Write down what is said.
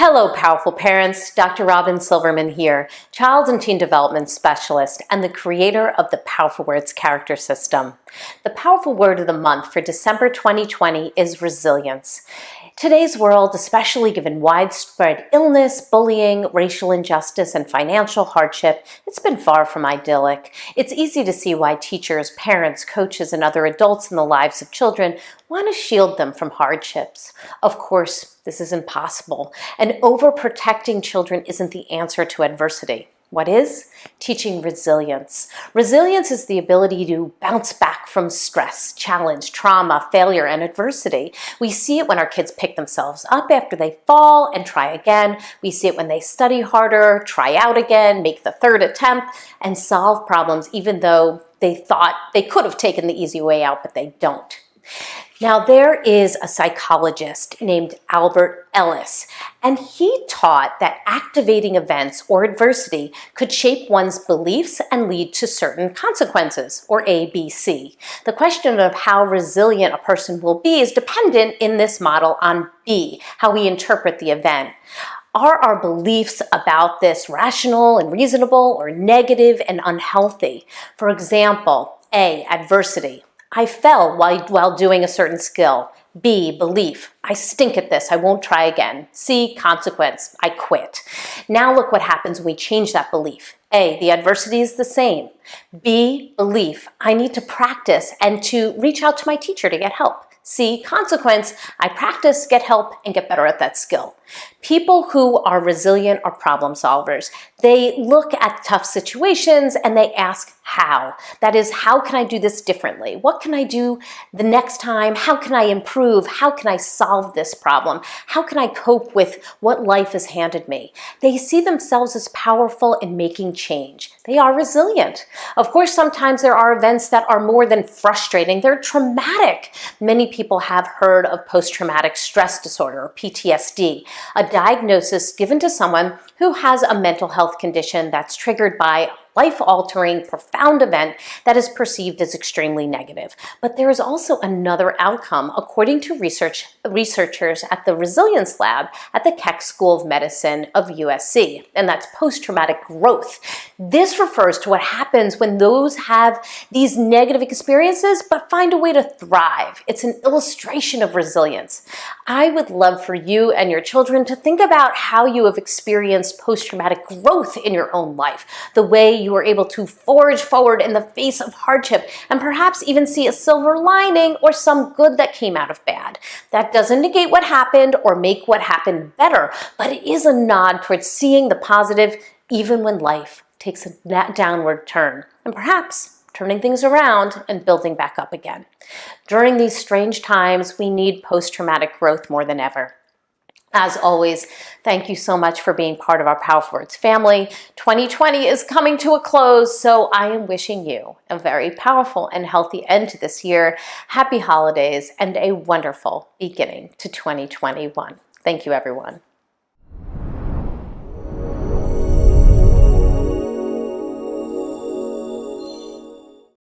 Hello, powerful parents. Dr. Robyn Silverman here, child and teen development specialist and the creator of the Powerful Words character system. The powerful word of the month for December 2020 is resilience. Today's world, especially given widespread illness, bullying, racial injustice, and financial hardship, it's been far from idyllic. It's easy to see why teachers, parents, coaches, and other adults in the lives of children want to shield them from hardships. Of course, this is impossible, and overprotecting children isn't the answer to adversity. What is? Teaching resilience. Resilience is the ability to bounce back from stress, challenge, trauma, failure, and adversity. We see it when our kids pick themselves up after they fall and try again. We see it when they study harder, try out again, make the third attempt, and solve problems even though they thought they could have taken the easy way out, but they don't. Now, there is a psychologist named Albert Ellis, and he taught that activating events or adversity could shape one's beliefs and lead to certain consequences, or ABC. The question of how resilient a person will be is dependent in this model on B, how we interpret the event. Are our beliefs about this rational and reasonable, or negative and unhealthy? For example, A, adversity. I fell while doing a certain skill. B, belief. I stink at this. I won't try again. C, consequence. I quit. Now look what happens when we change that belief. A, the adversity is the same. B, belief. I need to practice and to reach out to my teacher to get help. C, consequence. I practice, get help, and get better at that skill. People who are resilient are problem solvers. They look at tough situations and they ask how. That is, how can I do this differently? What can I do the next time? How can I improve? How can I solve this problem? How can I cope with what life has handed me? They see themselves as powerful in making change. They are resilient. Of course, sometimes there are events that are more than frustrating. They're traumatic. Many people have heard of post-traumatic stress disorder, or PTSD, a diagnosis given to someone who has a mental health condition that's triggered by life-altering, profound event that is perceived as extremely negative. But there is also another outcome, according to researchers at the Resilience Lab at the Keck School of Medicine of USC, and that's post-traumatic growth. This refers to what happens when those have these negative experiences but find a way to thrive. It's an illustration of resilience. I would love for you and your children to think about how you have experienced post-traumatic growth in your own life, the way you were able to forge forward in the face of hardship and perhaps even see a silver lining or some good that came out of bad. That doesn't negate what happened or make what happened better, but it is a nod towards seeing the positive even when life takes a downward turn and perhaps turning things around and building back up again. During these strange times, we need post-traumatic growth more than ever. As always, thank you so much for being part of our Powerful Words family. 2020 is coming to a close, so I am wishing you a very powerful and healthy end to this year. Happy holidays and a wonderful beginning to 2021. Thank you, everyone.